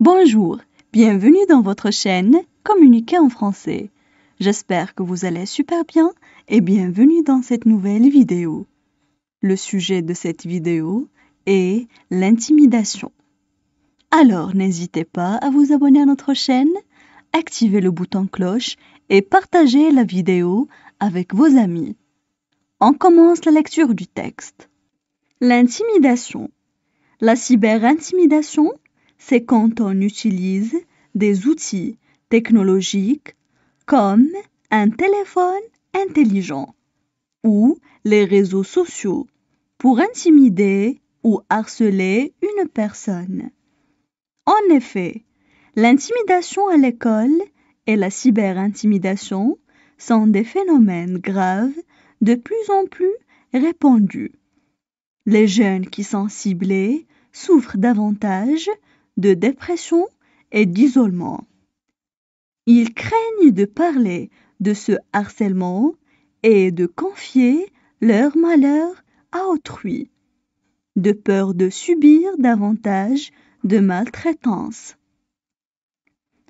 Bonjour, bienvenue dans votre chaîne Communiquer en français. J'espère que vous allez super bien et bienvenue dans cette nouvelle vidéo. Le sujet de cette vidéo est l'intimidation. Alors n'hésitez pas à vous abonner à notre chaîne, activer le bouton cloche et partager la vidéo avec vos amis. On commence la lecture du texte. L'intimidation. La cyberintimidation, c'est quand on utilise des outils technologiques comme un téléphone intelligent ou les réseaux sociaux pour intimider ou harceler une personne. En effet, l'intimidation à l'école et la cyberintimidation sont des phénomènes graves de plus en plus répandus. Les jeunes qui sont ciblés souffrent davantage de dépression et d'isolement. Ils craignent de parler de ce harcèlement et de confier leur malheur à autrui, de peur de subir davantage de maltraitance.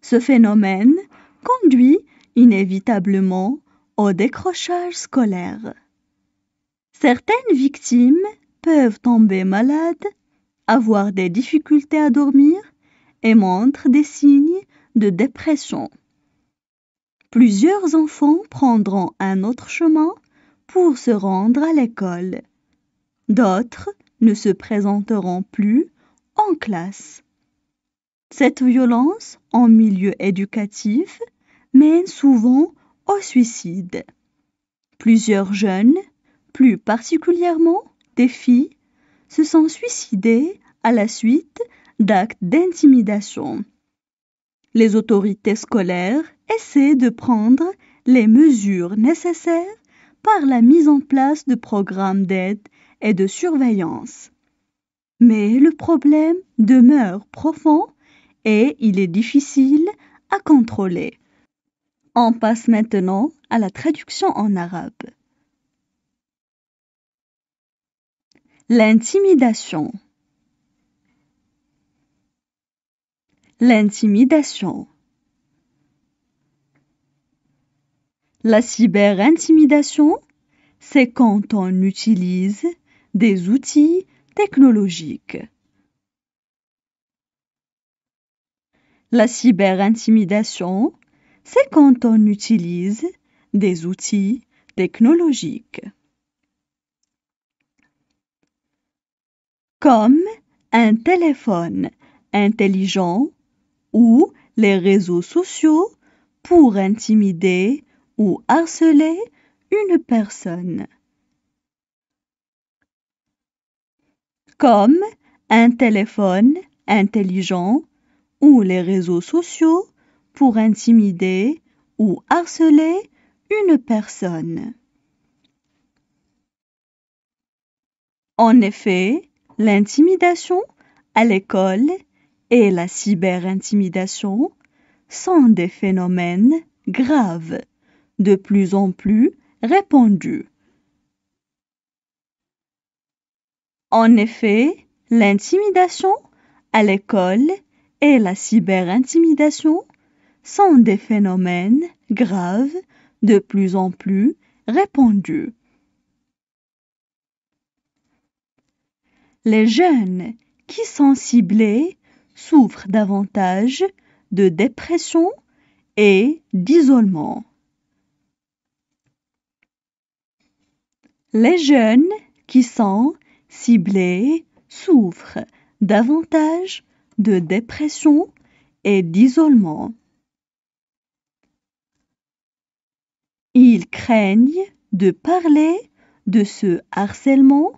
Ce phénomène conduit inévitablement au décrochage scolaire. Certaines victimes peuvent tomber malades, avoir des difficultés à dormir et montrent des signes de dépression. Plusieurs enfants prendront un autre chemin pour se rendre à l'école. D'autres ne se présenteront plus en classe. Cette violence en milieu éducatif mène souvent au suicide. Plusieurs jeunes, plus particulièrement des filles, se sont suicidés à la suite d'actes d'intimidation. Les autorités scolaires essaient de prendre les mesures nécessaires par la mise en place de programmes d'aide et de surveillance. Mais le problème demeure profond et il est difficile à contrôler. On passe maintenant à la traduction en arabe. L'intimidation. L'intimidation. La cyberintimidation, c'est quand on utilise des outils technologiques. La cyberintimidation, c'est quand on utilise des outils technologiques. Comme un téléphone intelligent ou les réseaux sociaux pour intimider ou harceler une personne. Comme un téléphone intelligent ou les réseaux sociaux pour intimider ou harceler une personne. En effet, l'intimidation à l'école et la cyberintimidation sont des phénomènes graves, de plus en plus répandus. En effet, l'intimidation à l'école et la cyberintimidation sont des phénomènes graves, de plus en plus répandus. Les jeunes qui sont ciblés souffrent davantage de dépression et d'isolement. Les jeunes qui sont ciblés souffrent davantage de dépression et d'isolement. Ils craignent de parler de ce harcèlement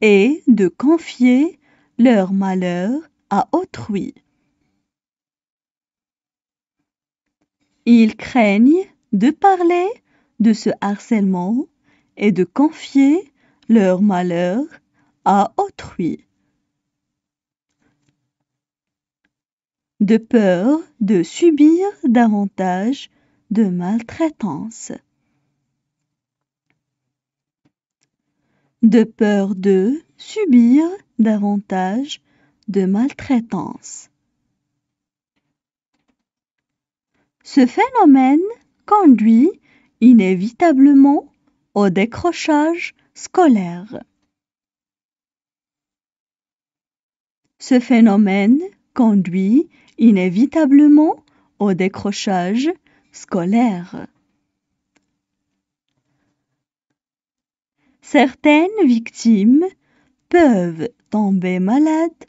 et de confier leur malheur à autrui. Ils craignent de parler de ce harcèlement et de confier leur malheur à autrui. De peur de subir davantage de maltraitance. De peur de subir davantage de maltraitance. Ce phénomène conduit inévitablement au décrochage scolaire. Ce phénomène conduit inévitablement au décrochage scolaire. Certaines victimes peuvent tomber malades,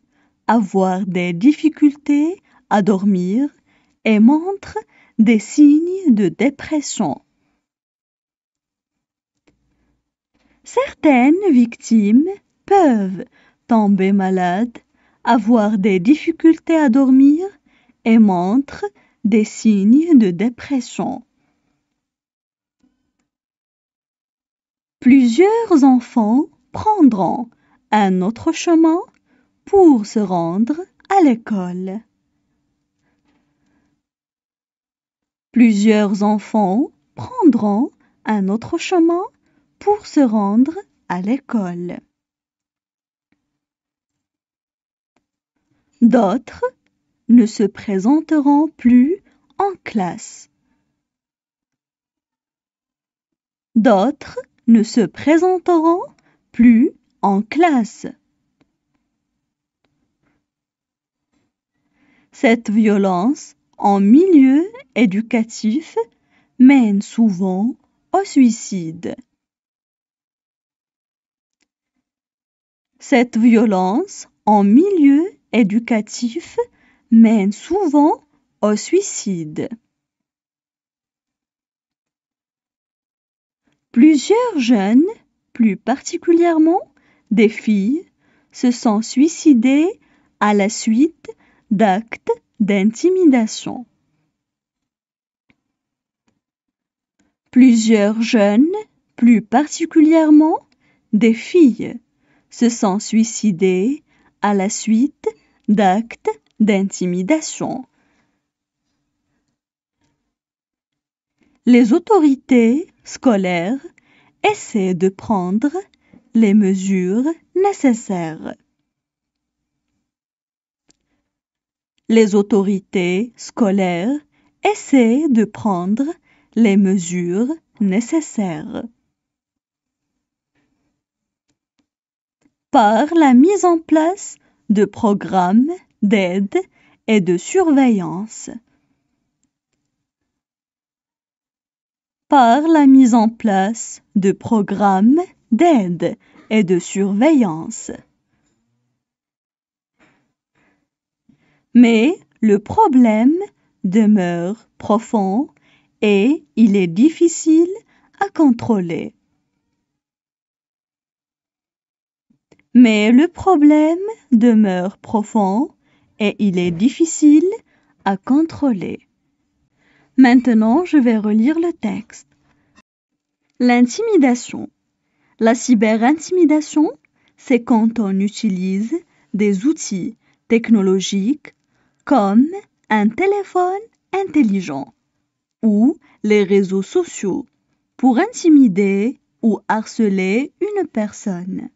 avoir des difficultés à dormir et montrent des signes de dépression. Certaines victimes peuvent tomber malades, avoir des difficultés à dormir et montrent des signes de dépression. Plusieurs enfants prendront un autre chemin pour se rendre à l'école. Plusieurs enfants prendront un autre chemin pour se rendre à l'école. D'autres ne se présenteront plus en classe. D'autres ne se présenteront plus en classe. Cette violence en milieu éducatif mène souvent au suicide. Cette violence en milieu éducatif mène souvent au suicide. Plusieurs jeunes, plus particulièrement des filles, se sont suicidés à la suite d'actes d'intimidation. Plusieurs jeunes, plus particulièrement des filles, se sont suicidés à la suite d'actes d'intimidation. Les autorités scolaires essaient de prendre les mesures nécessaires. Les autorités scolaires essaient de prendre les mesures nécessaires. Par la mise en place de programmes d'aide et de surveillance. Par la mise en place de programmes d'aide et de surveillance. Mais le problème demeure profond et il est difficile à contrôler. Mais le problème demeure profond et il est difficile à contrôler. Maintenant, je vais relire le texte. L'intimidation. La cyberintimidation, c'est quand on utilise des outils technologiques comme un téléphone intelligent ou les réseaux sociaux pour intimider ou harceler une personne.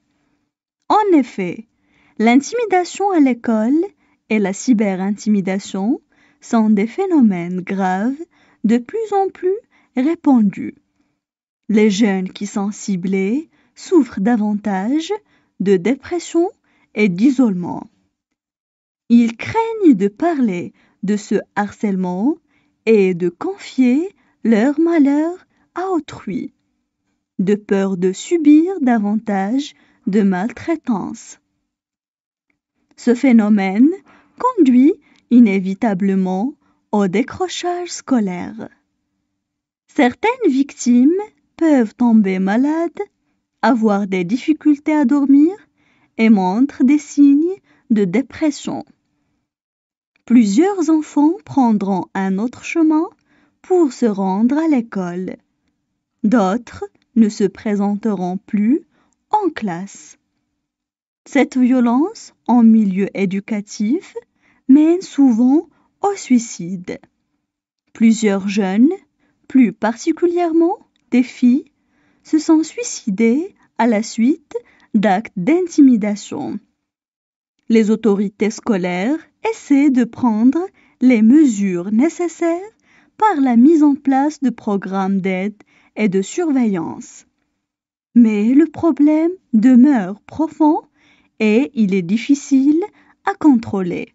En effet, l'intimidation à l'école et la cyberintimidation sont des phénomènes graves de plus en plus répandus. Les jeunes qui sont ciblés souffrent davantage de dépression et d'isolement. Ils craignent de parler de ce harcèlement et de confier leur malheur à autrui, de peur de subir davantage de maltraitance. Ce phénomène conduit inévitablement au décrochage scolaire. Certaines victimes peuvent tomber malades, avoir des difficultés à dormir et montrent des signes de dépression. Plusieurs enfants prendront un autre chemin pour se rendre à l'école. D'autres ne se présenteront plus en classe. Cette violence en milieu éducatif mène souvent au suicide. Plusieurs jeunes, plus particulièrement des filles, se sont suicidés à la suite d'actes d'intimidation. Les autorités scolaires essaient de prendre les mesures nécessaires par la mise en place de programmes d'aide et de surveillance. Mais le problème demeure profond et il est difficile à contrôler.